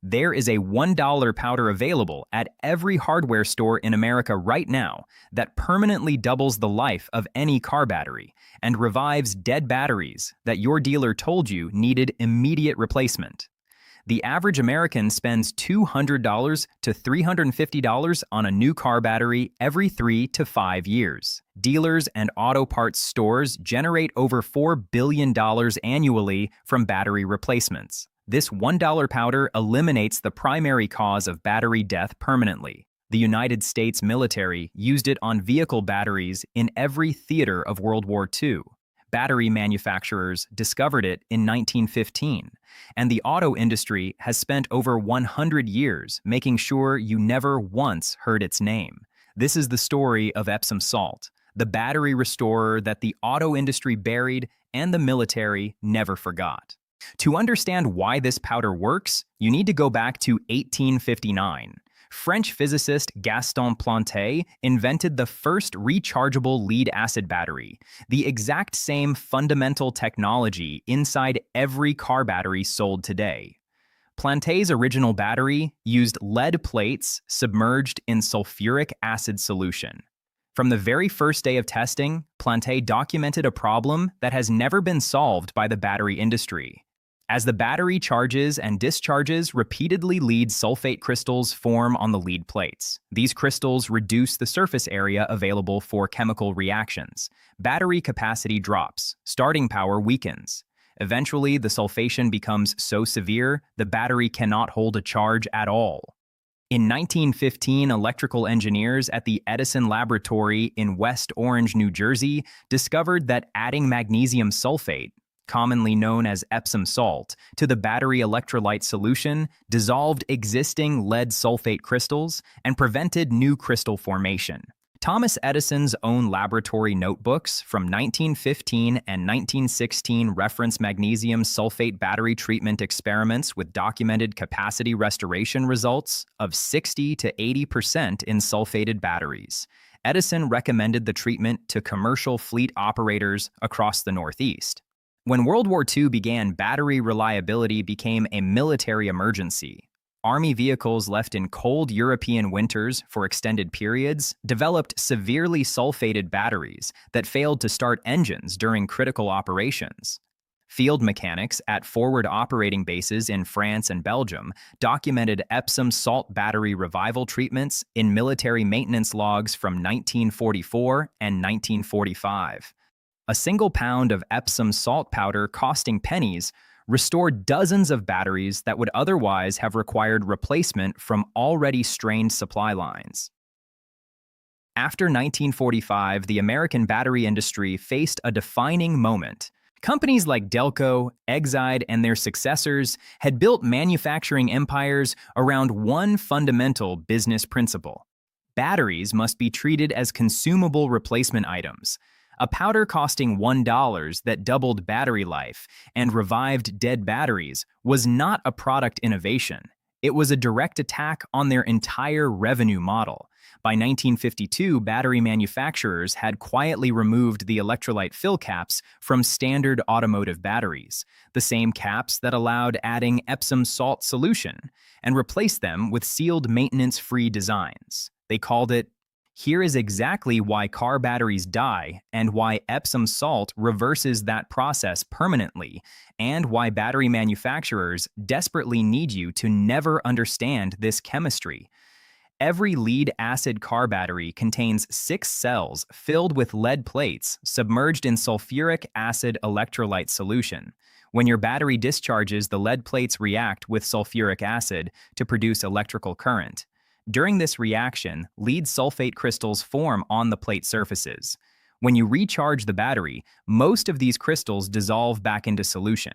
There is a $1 powder available at every hardware store in America right now that permanently doubles the life of any car battery and revives dead batteries that your dealer told you needed immediate replacement. The average American spends $200 to $350 on a new car battery every 3 to 5 years. Dealers and auto parts stores generate over $4 billion annually from battery replacements. This $1 powder eliminates the primary cause of battery death permanently. The United States military used it on vehicle batteries in every theater of World War II. Battery manufacturers discovered it in 1915, and the auto industry has spent over 100 years making sure you never once heard its name. This is the story of Epsom salt, the battery restorer that the auto industry buried and the military never forgot. To understand why this powder works, you need to go back to 1859. French physicist Gaston Planté invented the first rechargeable lead-acid battery, the exact same fundamental technology inside every car battery sold today. Planté's original battery used lead plates submerged in sulfuric acid solution. From the very first day of testing, Planté documented a problem that has never been solved by the battery industry. As the battery charges and discharges, repeatedly lead sulfate crystals form on the lead plates. These crystals reduce the surface area available for chemical reactions. Battery capacity drops. Starting power weakens. Eventually, the sulfation becomes so severe, the battery cannot hold a charge at all. In 1915, electrical engineers at the Edison laboratory in West Orange, New Jersey, discovered that adding magnesium sulfate, commonly known as Epsom salt, to the battery electrolyte solution dissolved existing lead sulfate crystals and prevented new crystal formation. Thomas Edison's own laboratory notebooks from 1915 and 1916 reference magnesium sulfate battery treatment experiments with documented capacity restoration results of 60 to 80% in sulfated batteries. Edison recommended the treatment to commercial fleet operators across the Northeast. When World War II began, battery reliability became a military emergency. Army vehicles left in cold European winters for extended periods developed severely sulfated batteries that failed to start engines during critical operations. Field mechanics at forward operating bases in France and Belgium documented Epsom salt battery revival treatments in military maintenance logs from 1944 and 1945. A single pound of Epsom salt powder costing pennies restored dozens of batteries that would otherwise have required replacement from already strained supply lines. After 1945, the American battery industry faced a defining moment. Companies like Delco, Exide, and their successors had built manufacturing empires around one fundamental business principle. Batteries must be treated as consumable replacement items. A powder costing $1 that doubled battery life and revived dead batteries was not a product innovation. It was a direct attack on their entire revenue model. By 1952, battery manufacturers had quietly removed the electrolyte fill caps from standard automotive batteries, the same caps that allowed adding Epsom salt solution, and replaced them with sealed maintenance-free designs. They called it, "Here is exactly why car batteries die and why Epsom salt reverses that process permanently, and why battery manufacturers desperately need you to never understand this chemistry." Every lead-acid car battery contains 6 cells filled with lead plates submerged in sulfuric acid electrolyte solution. When your battery discharges, the lead plates react with sulfuric acid to produce electrical current. During this reaction, lead sulfate crystals form on the plate surfaces. When you recharge the battery, most of these crystals dissolve back into solution.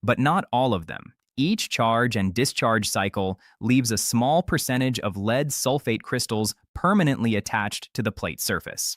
But not all of them. Each charge and discharge cycle leaves a small percentage of lead sulfate crystals permanently attached to the plate surface.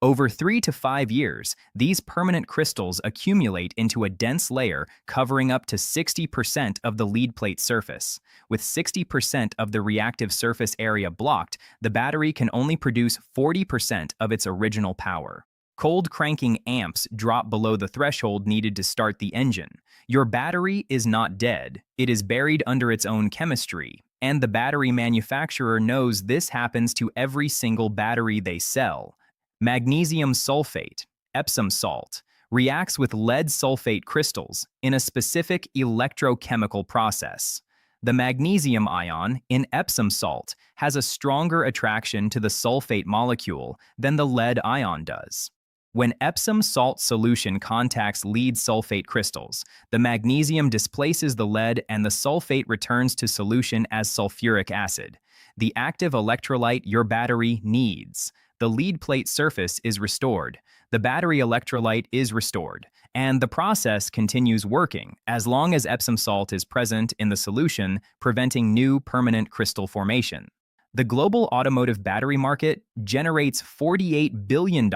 Over 3 to 5 years, these permanent crystals accumulate into a dense layer covering up to 60% of the lead plate surface. With 60% of the reactive surface area blocked, the battery can only produce 40% of its original power. Cold cranking amps drop below the threshold needed to start the engine. Your battery is not dead. It is buried under its own chemistry, and the battery manufacturer knows this happens to every single battery they sell. Magnesium sulfate, Epsom salt, reacts with lead sulfate crystals in a specific electrochemical process. The magnesium ion in Epsom salt has a stronger attraction to the sulfate molecule than the lead ion does. When Epsom salt solution contacts lead sulfate crystals, the magnesium displaces the lead and the sulfate returns to solution as sulfuric acid, the active electrolyte your battery needs. The lead plate surface is restored, the battery electrolyte is restored, and the process continues working as long as Epsom salt is present in the solution, preventing new permanent crystal formation. The global automotive battery market generates $48 billion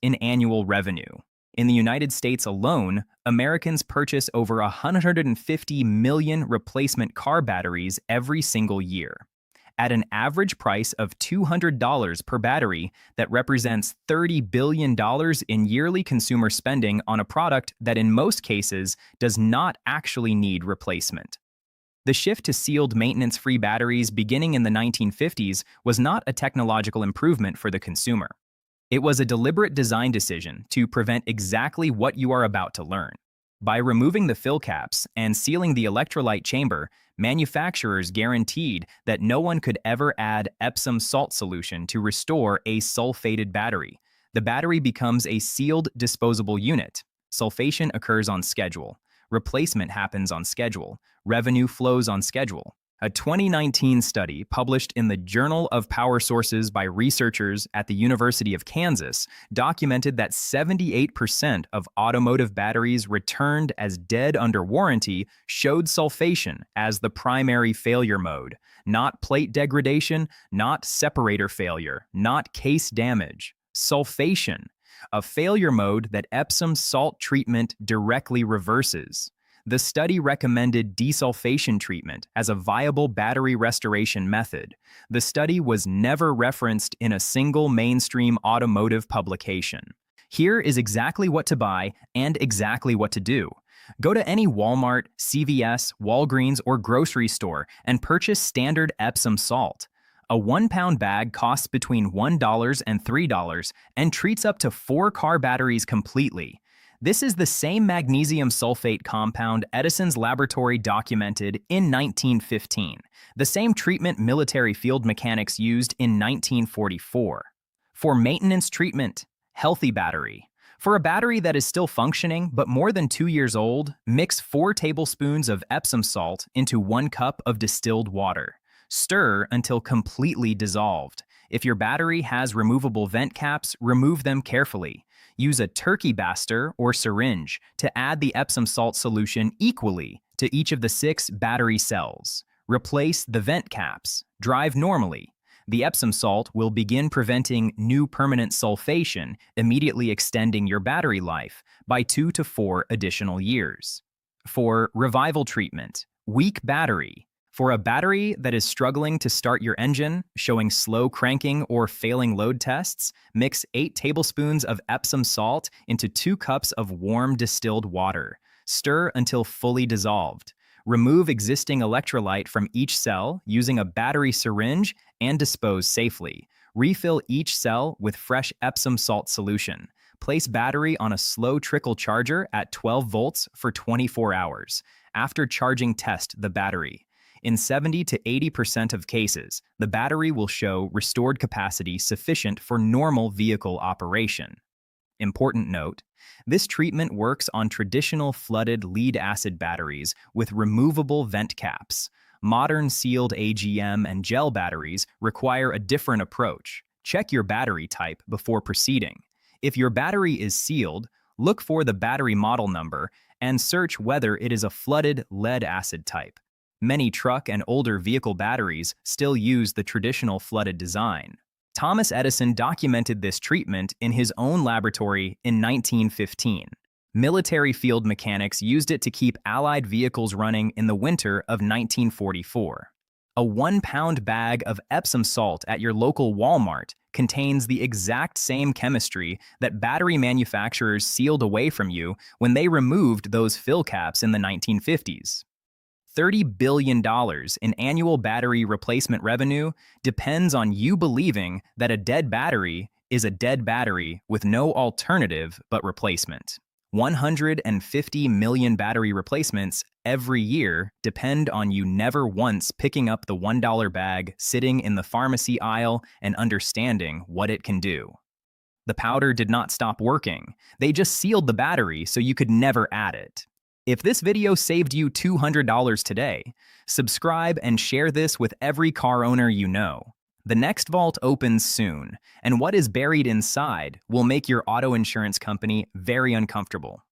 in annual revenue. In the United States alone, Americans purchase over 150 million replacement car batteries every single year. At an average price of $200 per battery, that represents $30 billion in yearly consumer spending on a product that in most cases does not actually need replacement. The shift to sealed maintenance-free batteries beginning in the 1950s was not a technological improvement for the consumer. It was a deliberate design decision to prevent exactly what you are about to learn. By removing the fill caps and sealing the electrolyte chamber, manufacturers guaranteed that no one could ever add Epsom salt solution to restore a sulfated battery. The battery becomes a sealed disposable unit. Sulfation occurs on schedule. Replacement happens on schedule. Revenue flows on schedule. A 2019 study published in the Journal of Power Sources by researchers at the University of Kansas documented that 78% of automotive batteries returned as dead under warranty showed sulfation as the primary failure mode, not plate degradation, not separator failure, not case damage. Sulfation, a failure mode that Epsom salt treatment directly reverses. The study recommended desulfation treatment as a viable battery restoration method. The study was never referenced in a single mainstream automotive publication. Here is exactly what to buy and exactly what to do. Go to any Walmart, CVS, Walgreens, or grocery store and purchase standard Epsom salt. A 1-pound bag costs between $1 and $3 and treats up to 4 car batteries completely. This is the same magnesium sulfate compound Edison's laboratory documented in 1915, the same treatment military field mechanics used in 1944. For maintenance treatment, healthy battery. For a battery that is still functioning but more than 2 years old, mix 4 tablespoons of Epsom salt into 1 cup of distilled water. Stir until completely dissolved. If your battery has removable vent caps, remove them carefully. Use a turkey baster or syringe to add the Epsom salt solution equally to each of the 6 battery cells. Replace the vent caps. Drive normally. The Epsom salt will begin preventing new permanent sulfation, immediately extending your battery life by 2 to 4 additional years. For revival treatment, weak battery. For a battery that is struggling to start your engine, showing slow cranking or failing load tests, mix 8 tablespoons of Epsom salt into 2 cups of warm distilled water. Stir until fully dissolved. Remove existing electrolyte from each cell using a battery syringe and dispose safely. Refill each cell with fresh Epsom salt solution. Place battery on a slow trickle charger at 12 volts for 24 hours. After charging, test the battery. In 70 to 80% of cases, the battery will show restored capacity sufficient for normal vehicle operation. Important note, this treatment works on traditional flooded lead-acid batteries with removable vent caps. Modern sealed AGM and gel batteries require a different approach. Check your battery type before proceeding. If your battery is sealed, look for the battery model number and search whether it is a flooded lead-acid type. Many truck and older vehicle batteries still use the traditional flooded design. Thomas Edison documented this treatment in his own laboratory in 1915. Military field mechanics used it to keep Allied vehicles running in the winter of 1944. A 1-pound bag of Epsom salt at your local Walmart contains the exact same chemistry that battery manufacturers sealed away from you when they removed those fill caps in the 1950s. $30 billion in annual battery replacement revenue depends on you believing that a dead battery is a dead battery with no alternative but replacement. 150 million battery replacements every year depend on you never once picking up the $1 bag, sitting in the pharmacy aisle, and understanding what it can do. The powder did not stop working. They just sealed the battery so you could never add it. If this video saved you $200 today, subscribe and share this with every car owner you know. The next vault opens soon, and what is buried inside will make your auto insurance company very uncomfortable.